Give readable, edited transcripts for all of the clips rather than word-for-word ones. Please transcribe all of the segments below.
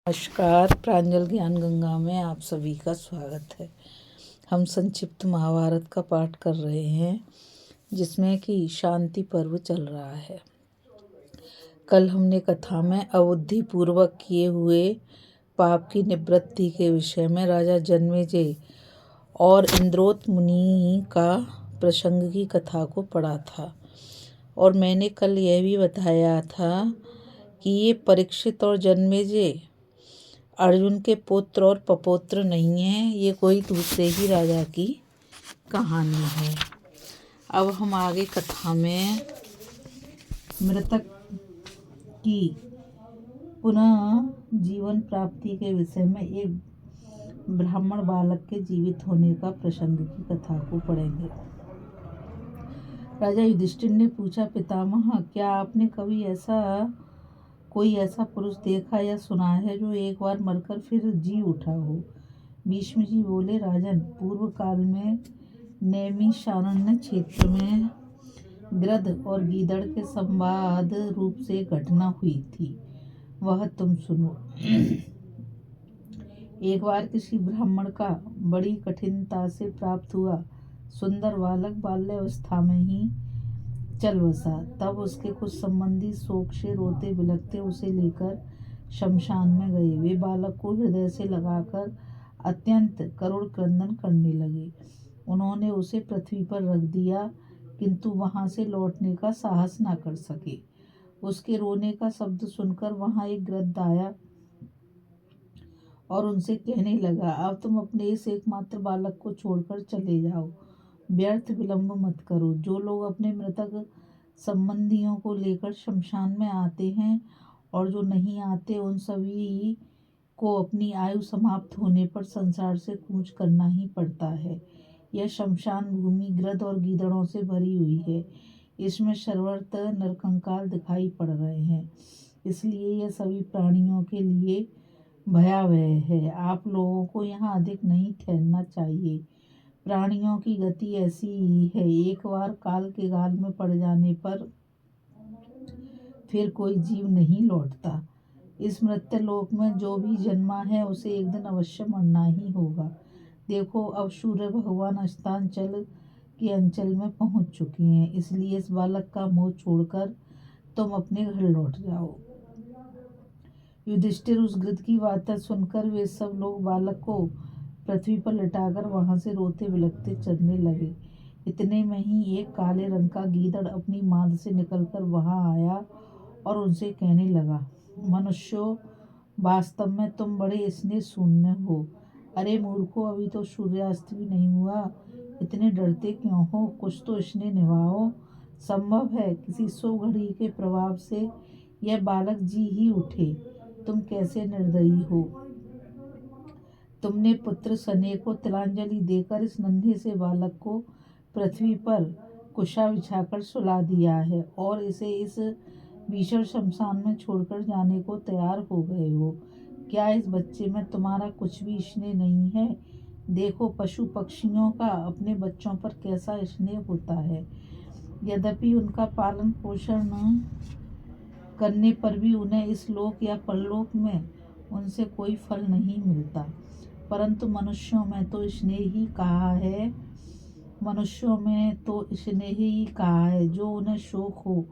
नमस्कार। प्रांजल ज्ञान गंगा में आप सभी का स्वागत है। हम संक्षिप्त महाभारत का पाठ कर रहे हैं जिसमें कि शांति पर्व चल रहा है। कल हमने कथा में अबुद्धि पूर्वक किए हुए पाप की निवृत्ति के विषय में राजा जन्मेजय और इंद्रोत मुनि का प्रसंग की कथा को पढ़ा था और मैंने कल यह भी बताया था कि ये परीक्षित और जन्मेजय अर्जुन के पुत्र और पपौत्र नहीं हैं, ये कोई दूसरे ही राजा की कहानी है। अब हम आगे कथा में मृतक की पुनः जीवन प्राप्ति के विषय में एक ब्राह्मण बालक के जीवित होने का प्रसंग की कथा को पढ़ेंगे। राजा युधिष्ठिर ने पूछा, पितामह, क्या आपने कभी कोई ऐसा पुरुष देखा या सुना है जो एक बार मरकर फिर जी उठा हो? भीष्म जी बोले, राजन, पूर्व काल में नैमिषारण्य क्षेत्र में गृध्र और गीदड़ के संवाद रूप से घटना हुई थी, वह तुम सुनो। एक बार किसी ब्राह्मण का बड़ी कठिनता से प्राप्त हुआ सुंदर बालक बाल्यावस्था में ही चल बसा। तब उसके कुछ संबंधी शोक से रोते बिलखते उसे लेकर शमशान में गए। वे बालक को हृदय से लगाकर अत्यंत करुण क्रंदन करने लगे। उन्होंने उसे पृथ्वी पर रख दिया, किंतु वहां से लौटने का साहस न कर सके। उसके रोने का शब्द सुनकर वहां एक गृध्र आया और उनसे कहने लगा, अब तुम अपने इस एकमात्र बालक को छोड़कर चले जाओ, व्यर्थ विलंब मत करो। जो लोग अपने मृतक संबंधियों को लेकर शमशान में आते हैं और जो नहीं आते, उन सभी को अपनी आयु समाप्त होने पर संसार से कूच करना ही पड़ता है। यह शमशान भूमि गृध्र और गीदड़ों से भरी हुई है। इसमें सर्वत्र नरकंकाल दिखाई पड़ रहे हैं, इसलिए यह सभी प्राणियों के लिए भयावह है। आप लोगों को यहाँ अधिक नहीं ठहरना चाहिए। प्राणियों की गति ऐसी ही है, एक बार काल के गाल में पड़ जाने पर फिर कोई जीव नहीं लौटता। इस मृत्यु लोक में जो भी जन्मा है उसे एक दिन अवश्य मरना ही होगा। देखो, अब सूर्य भगवान अस्तांचल के अंचल में पहुंच चुके हैं, इसलिए इस बालक का मोह छोड़कर तुम अपने घर लौट जाओ। युधिष्ठिर उस गृध्र की बातें सुनकर वे सब लोग बालक को पृथ्वी पर लिटाकर वहां से रोते बिलखते चलने लगे। इतने में ही एक काले रंग का गीदड़ अपनी मांद से निकलकर वहां आया और उनसे कहने लगा, मनुष्यों, वास्तव में तुम बड़े स्नेह शून्य हो। अरे मूर्खों, अभी तो सूर्यास्त भी नहीं हुआ, इतने डरते क्यों हो? कुछ तो स्नेह निभाओ। संभव है किसी सो घड़ी के प्रभाव से यह बालक जी ही उठे। तुम कैसे निर्दयी हो! तुमने पुत्र स्नेह को तिलांजलि देकर इस नन्हे से बालक को पृथ्वी पर कुशा बिछाकर सुला दिया है और इसे इस भीषण शमशान में छोड़कर जाने को तैयार हो गए हो। क्या इस बच्चे में तुम्हारा कुछ भी स्नेह नहीं है? देखो, पशु पक्षियों का अपने बच्चों पर कैसा स्नेह होता है। यद्यपि उनका पालन पोषण करने पर भी उन्हें इस लोक या परलोक में उनसे कोई फल नहीं मिलता, परंतु मनुष्यों में तो स्नेह ही कहा है जो उन्हें शोक हो।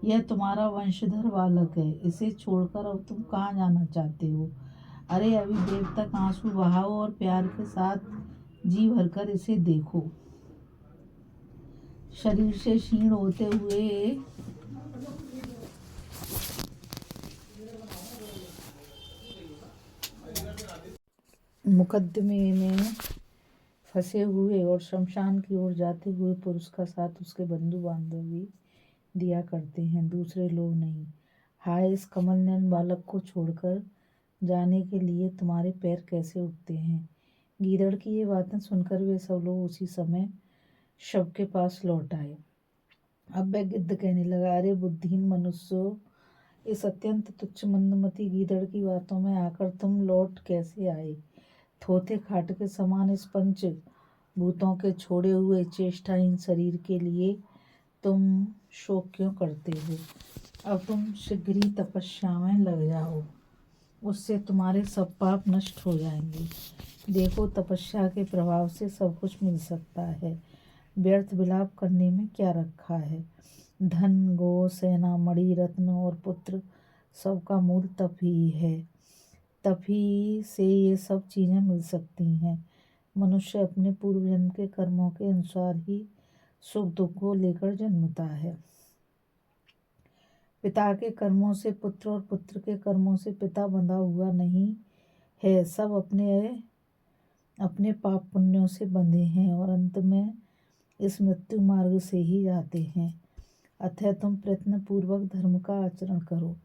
यह तुम्हारा वंशधर बालक है, इसे छोड़कर अब तुम कहाँ जाना चाहते हो? अरे अभी देर तक आंसू बहाओ और प्यार के साथ जी भरकर इसे देखो। शरीर से क्षीण होते हुए मुकदमे में फंसे हुए और शमशान की ओर जाते हुए पुरुष का साथ उसके बंधु बांधव भी दिया करते हैं, दूसरे लोग नहीं। हाय, इस कमल नयन बालक को छोड़कर जाने के लिए तुम्हारे पैर कैसे उठते हैं? गीदड़ की ये बातें सुनकर वे सब लोग उसी समय शव के पास लौट आए। अब वह गिद्ध कहने लगा, अरे बुद्धिहीन मनुष्यों, इस अत्यंत तुच्छ मंदमती गीदड़ की बातों में आकर तुम लौट कैसे आए? थोथे खाट के समान इस पंच भूतों के छोड़े हुए चेष्टाहीन शरीर के लिए तुम शोक क्यों करते हो? अब तुम शीघ्र ही तपस्या में लग जाओ। उससे तुम्हारे सब पाप नष्ट हो जाएंगे। देखो, तपस्या के प्रभाव से सब कुछ मिल सकता है। व्यर्थ विलाप करने में क्या रखा है। धन, गो, सेना, मणि, रत्न और पुत्र, सबका मूल तप ही है। तप ही से ये सब चीज़ें मिल सकती हैं। मनुष्य अपने पूर्व जन्म के कर्मों के अनुसार ही सुख दुख को लेकर जन्मता है। पिता के कर्मों से पुत्र और पुत्र के कर्मों से पिता बंधा हुआ नहीं है। सब अपने अपने पाप पुण्यों से बंधे हैं और अंत में इस मृत्यु मार्ग से ही जाते हैं। अतः तुम प्रयत्न पूर्वक धर्म का आचरण करो,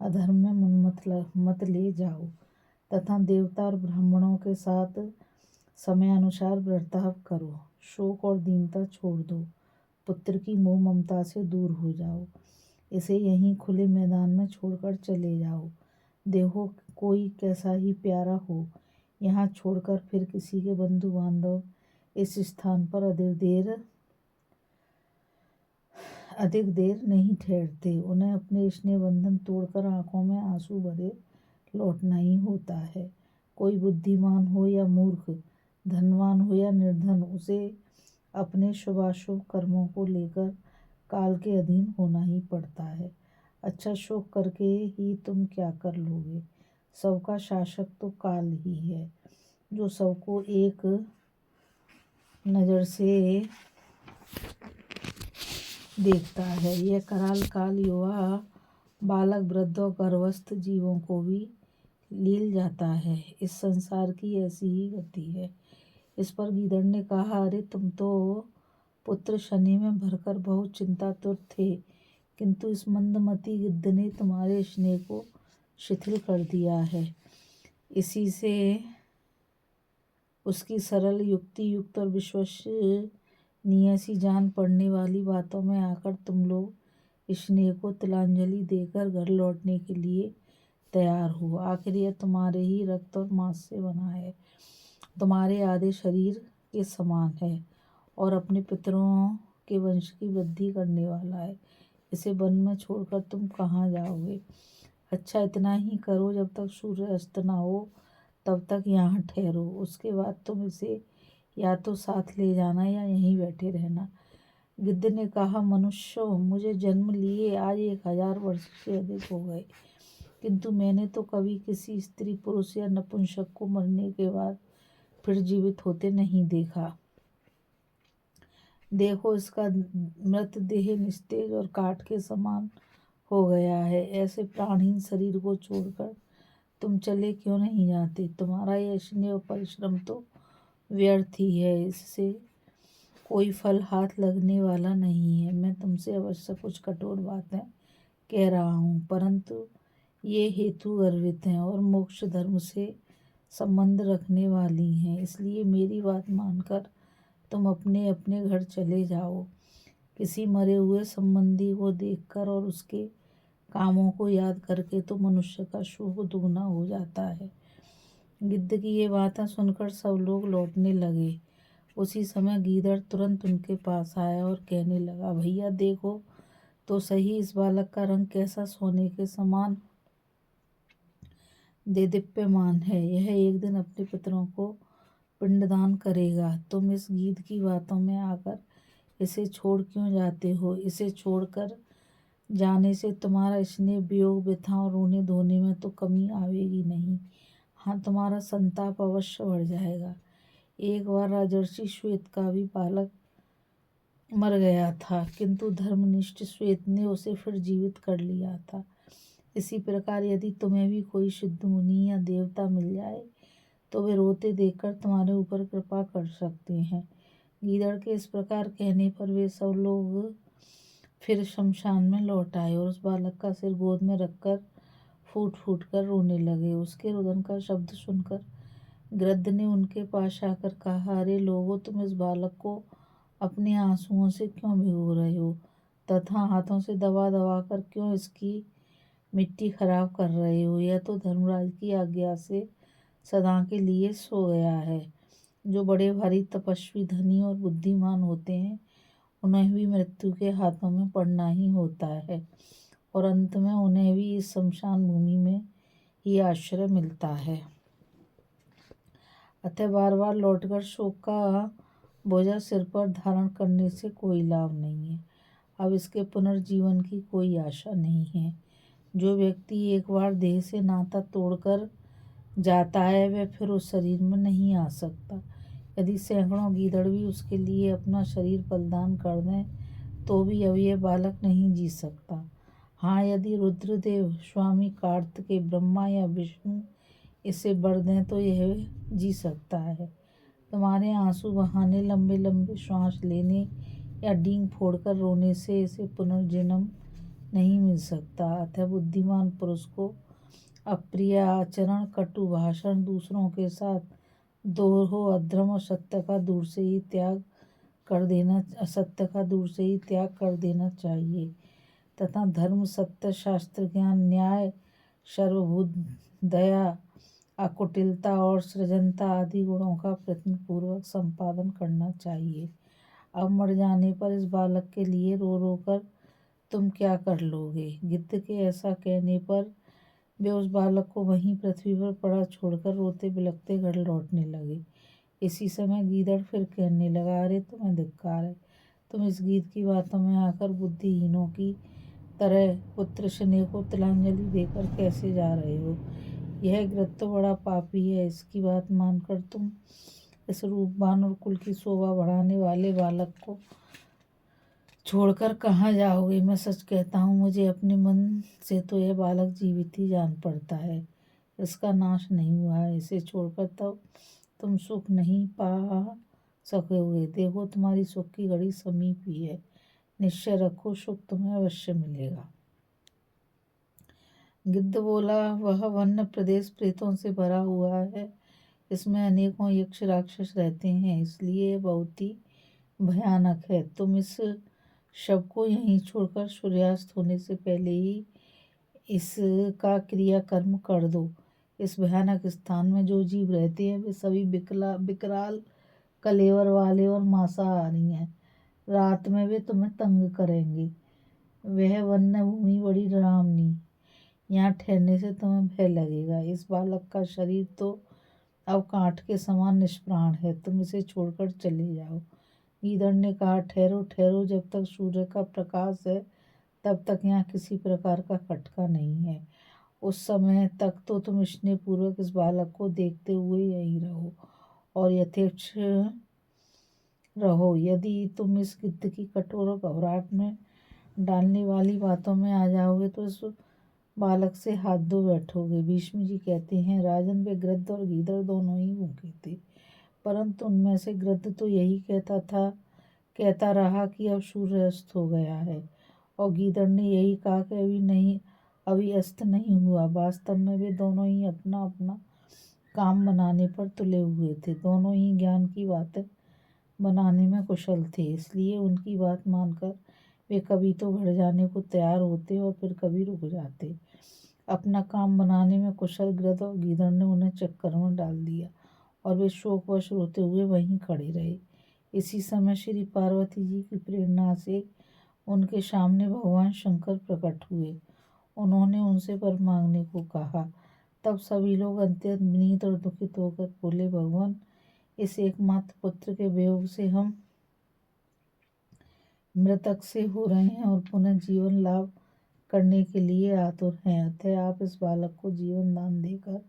अधर्म में मन मत ले जाओ तथा देवता और ब्राह्मणों के साथ समयानुसार बर्ताव करो। शोक और दीनता छोड़ दो, पुत्र की मोह ममता से दूर हो जाओ। इसे यहीं खुले मैदान में छोड़कर चले जाओ। देखो, कोई कैसा ही प्यारा हो, यहाँ छोड़कर फिर किसी के बंधु बांधव इस स्थान पर अधिक देर नहीं ठहरते। उन्हें अपने स्नेह बंधन तोड़कर आंखों में आंसू भरे लौटना ही होता है। कोई बुद्धिमान हो या मूर्ख, धनवान हो या निर्धन, उसे अपने शुभाशुभ कर्मों को लेकर काल के अधीन होना ही पड़ता है। अच्छा शोक करके ही तुम क्या कर लोगे। सबका शासक तो काल ही है, जो सबको एक नज़र से देखता है। यह कराल काल युवा, बालक, वृद्ध और गर्भस्थ जीवों को भी लील जाता है। इस संसार की ऐसी ही गति है। इस पर गीदड़ ने कहा, अरे तुम तो पुत्र शनि में भरकर बहुत चिंतातुर थे, किंतु इस मंदमती गिद्ध ने तुम्हारे स्नेह को शिथिल कर दिया है। इसी से उसकी सरल, युक्ति युक्त और विश्वसनीय सी जान पड़ने वाली बातों में आकर तुम लोग स्नेह को तिलांजलि देकर घर लौटने के लिए तैयार हो। आखिर यह तुम्हारे ही रक्त और मांस से बना है, तुम्हारे आधे शरीर के समान है और अपने पितरों के वंश की वृद्धि करने वाला है। इसे वन में छोड़कर तुम कहाँ जाओगे। अच्छा, इतना ही करो, जब तक सूर्य अस्त न हो तब तक यहाँ ठहरो। उसके बाद तुम इसे या तो साथ ले जाना या यहीं बैठे रहना। गिद्ध ने कहा, मनुष्य, मुझे जन्म लिए आज 1000 वर्ष से अधिक हो गए, किंतु मैंने तो कभी किसी स्त्री, पुरुष या नपुंसक को मरने के बाद फिर जीवित होते नहीं देखा। देखो, इसका मृतदेह निस्तेज और काठ के समान हो गया है। ऐसे प्राणहीन शरीर को छोड़कर तुम चले क्यों नहीं जाते। तुम्हारा यह स्नेह और परिश्रम तो व्यर्थ ही है, इससे कोई फल हाथ लगने वाला नहीं है। मैं तुमसे अवश्य कुछ कठोर बातें कह रहा हूँ, परंतु ये हेतु गर्वित हैं और मोक्ष धर्म से संबंध रखने वाली हैं। इसलिए मेरी बात मानकर तुम अपने अपने घर चले जाओ। किसी मरे हुए संबंधी को देखकर और उसके कामों को याद करके तो मनुष्य का शोक दुगना हो जाता है। गिद्ध की ये बातें सुनकर सब लोग लौटने लगे। उसी समय गीदड़ तुरंत उनके पास आया और कहने लगा, भैया देखो तो सही, इस बालक का रंग कैसा सोने के समान देदीप्यमान है। यह एक दिन अपने पितरों को पिंडदान करेगा। तुम इस गीध की बातों में आकर इसे छोड़ क्यों जाते हो। इसे छोड़कर जाने से तुम्हारा स्नेह, वियोग, व्यथा और रोने धोने में तो कमी आवेगी नहीं। हाँ, तुम्हारा संताप अवश्य बढ़ जाएगा। एक बार राजर्षि श्वेत का भी बालक मर गया था, किंतु धर्मनिष्ठ श्वेत ने उसे फिर जीवित कर लिया था। इसी प्रकार यदि तुम्हें भी कोई सिद्ध मुनि या देवता मिल जाए तो वे रोते देखकर तुम्हारे ऊपर कृपा कर सकते हैं। गीदड़ के इस प्रकार कहने पर वे सब लोग फिर शमशान में लौट आए और उस बालक का सिर गोद में रखकर फूट फूट कर रोने लगे। उसके रुदन का शब्द सुनकर गृध्र ने उनके पास आकर कहा, अरे लोगों, तुम इस बालक को अपने आंसुओं से क्यों भिगो रहे हो तथा हाथों से दबा दबा कर क्यों इसकी मिट्टी खराब कर रहे हो। यह तो धर्मराज की आज्ञा से सदा के लिए सो गया है। जो बड़े भारी तपस्वी, धनी और बुद्धिमान होते हैं, उन्हें भी मृत्यु के हाथों में पड़ना ही होता है और अंत में उन्हें भी इस शमशान भूमि में ही आश्रय मिलता है। अतः बार बार लौटकर शोक का बोझा सिर पर धारण करने से कोई लाभ नहीं है। अब इसके पुनर्जीवन की कोई आशा नहीं है। जो व्यक्ति एक बार देह से नाता तोड़कर जाता है वह फिर उस शरीर में नहीं आ सकता। यदि सैकड़ों गीदड़ भी उसके लिए अपना शरीर बलिदान कर दें तो भी अब यह बालक नहीं जी सकता। हाँ, यदि रुद्रदेव, स्वामी कार्तिकेय, ब्रह्मा या विष्णु इसे वर दें तो यह जी सकता है। तुम्हारे आंसू बहाने, लंबे लंबे श्वास लेने या डींग फोड़कर रोने से इसे पुनर्जन्म नहीं मिल सकता। अतः बुद्धिमान पुरुष को अप्रिय आचरण, कटु भाषण, दूसरों के साथ दोह, अधर्म और असत्य का दूर से ही त्याग कर देना चाहिए तथा धर्म, सत्य, शास्त्र ज्ञान, न्याय, सर्वभूत दया, अकुटिलता और सृजनता आदि गुणों का प्रयत्नपूर्वक संपादन करना चाहिए। अब मर जाने पर इस बालक के लिए रो रो कर तुम क्या कर लोगे? गिद्ध के ऐसा कहने पर वे उस बालक को वहीं पृथ्वी पर पड़ा छोड़कर रोते बिलखते घर लौटने लगे। इसी समय गीदड़ फिर कहने लगा, अरे तुम्हें धिक्कार है, तुम इस गीत की बातों में आकर बुद्धिहीनों की तरह पुत्र स्नेह को तिलांजलि देकर कैसे जा रहे हो? यह गृहस्थ तो बड़ा पापी है। इसकी बात मानकर तुम इस रूपवान और कुल की शोभा बढ़ाने वाले बालक को छोड़कर कहाँ जाओगे? मैं सच कहता हूँ, मुझे अपने मन से तो यह बालक जीवित ही जान पड़ता है। इसका नाश नहीं हुआ है। इसे छोड़कर तब तुम सुख नहीं पा सकोगे। देखो, तुम्हारी सुख की घड़ी समीप ही है। निश्चय रखो, सुख तुम्हें अवश्य मिलेगा। गिद्ध बोला, वह वन्य प्रदेश प्रेतों से भरा हुआ है। इसमें अनेकों यक्ष राक्षस रहते हैं, इसलिए यह बहुत ही भयानक है। तुम इस शव को यहीं छोड़कर सूर्यास्त होने से पहले ही इसका क्रियाकर्म कर दो। इस भयानक स्थान में जो जीव रहते हैं वे सभी विकराल, कलेवर वाले और मांसाहारी हैं। रात में वे तुम्हें तंग करेंगे। वह वन्य भूमि बड़ी डरावनी, यहाँ ठहरने से तुम्हें भय लगेगा। इस बालक का शरीर तो अब काठ के समान निष्प्राण है, तुम इसे छोड़कर चले जाओ। गीदड़ ने कहा, ठहरो ठहरो, जब तक सूर्य का प्रकाश है तब तक यहाँ किसी प्रकार का खटका नहीं है। उस समय तक तो तुम स्नेहपूर्वक इस बालक को देखते हुए यहीं रहो और यथेच्छ रहो। यदि तुम इस गिद्ध की कठोर और घबराहट में डालने वाली बातों में आ जाओगे तो इस बालक से हाथ धो बैठोगे। भीष्म जी कहते हैं, राजन, वे गृद्ध और गीदड़ दोनों ही भूखे थे, परंतु उनमें से गृद्ध तो यही कहता रहा कि अब सूर्य अस्त हो गया है, और गीदड़ ने यही कहा कि अभी अस्त नहीं हुआ। वास्तव में वे दोनों ही अपना अपना काम बनाने पर तुले हुए थे। दोनों ही ज्ञान की बातें बनाने में कुशल थे, इसलिए उनकी बात मानकर वे कभी तो घर जाने को तैयार होते और फिर कभी रुक जाते। अपना काम बनाने में कुशल गृद्ध और गीदड़ ने उन्हें चक्कर में डाल दिया और वे शोकवश रोते हुए वहीं खड़े रहे। इसी समय श्री पार्वती जी की प्रेरणा से उनके सामने भगवान शंकर प्रकट हुए। उन्होंने उनसे वर मांगने को कहा। तब सभी लोग अत्यंत विनीत और दुखित होकर बोले, भगवान, इस एकमात्र पुत्र के वियोग से हम मृतक से हो रहे हैं और पुनः जीवन लाभ करने के लिए आतुर हैं। अतः आप इस बालक को जीवन दान देकर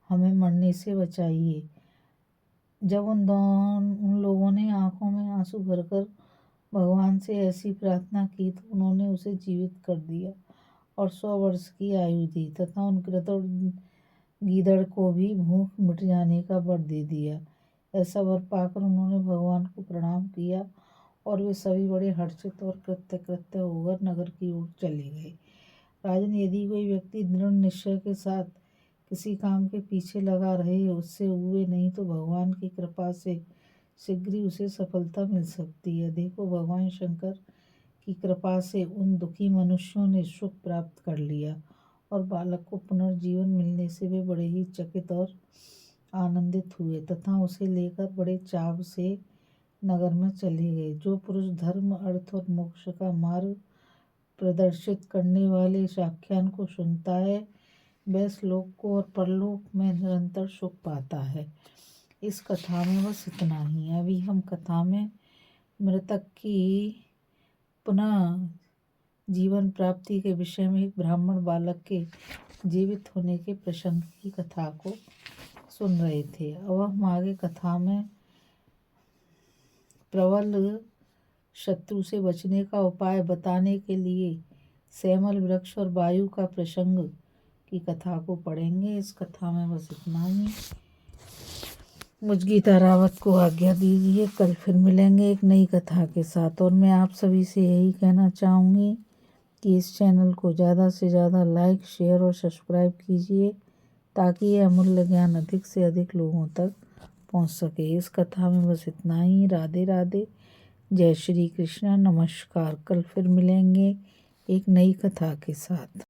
हमें मरने से बचाइए। जब उन लोगों ने आंखों में आंसू भरकर भगवान से ऐसी प्रार्थना की तो उन्होंने उसे जीवित कर दिया और 100 वर्ष की आयु दी तथा उन गृद्ध और गीदड़ को भी भूख मिट जाने का वर दे दिया। ऐसा वर पाकर उन्होंने भगवान को प्रणाम किया और वे सभी बड़े हर्षित और कृत्य होकर नगर की ओर चले गए। राजन, यदि कोई व्यक्ति दृढ़ निश्चय के साथ किसी काम के पीछे लगा रहे, उससे हुए नहीं तो भगवान की कृपा से शीघ्र ही उसे सफलता मिल सकती है। देखो, भगवान शंकर की कृपा से उन दुखी मनुष्यों ने सुख प्राप्त कर लिया और बालक को पुनर्जीवन मिलने से वे बड़े ही चकित और आनंदित हुए तथा उसे लेकर बड़े चाव से नगर में चले गए। जो पुरुष धर्म, अर्थ और मोक्ष का मार्ग प्रदर्शित करने वाले इस आख्यान को सुनता है वह श्लोक को और परलोक में निरंतर सुख पाता है। इस कथा में बस इतना ही। अभी हम कथा में मृतक की पुनः जीवन प्राप्ति के विषय में एक ब्राह्मण बालक के जीवित होने के प्रसंग की कथा को सुन रहे थे। अब हम आगे कथा में प्रबल शत्रु से बचने का उपाय बताने के लिए सेमल वृक्ष और वायु का प्रसंग की कथा को पढ़ेंगे। इस कथा में बस इतना ही। मुझ गीता रावत को आज्ञा दीजिए। कल फिर मिलेंगे एक नई कथा के साथ। और मैं आप सभी से यही कहना चाहूँगी कि इस चैनल को ज़्यादा से ज़्यादा लाइक, शेयर और सब्सक्राइब कीजिए ताकि यह अमूल्य ज्ञान अधिक से अधिक लोगों तक पहुंच सके। इस कथा में बस इतना ही। राधे राधे, जय श्री कृष्ण, नमस्कार। कल फिर मिलेंगे एक नई कथा के साथ।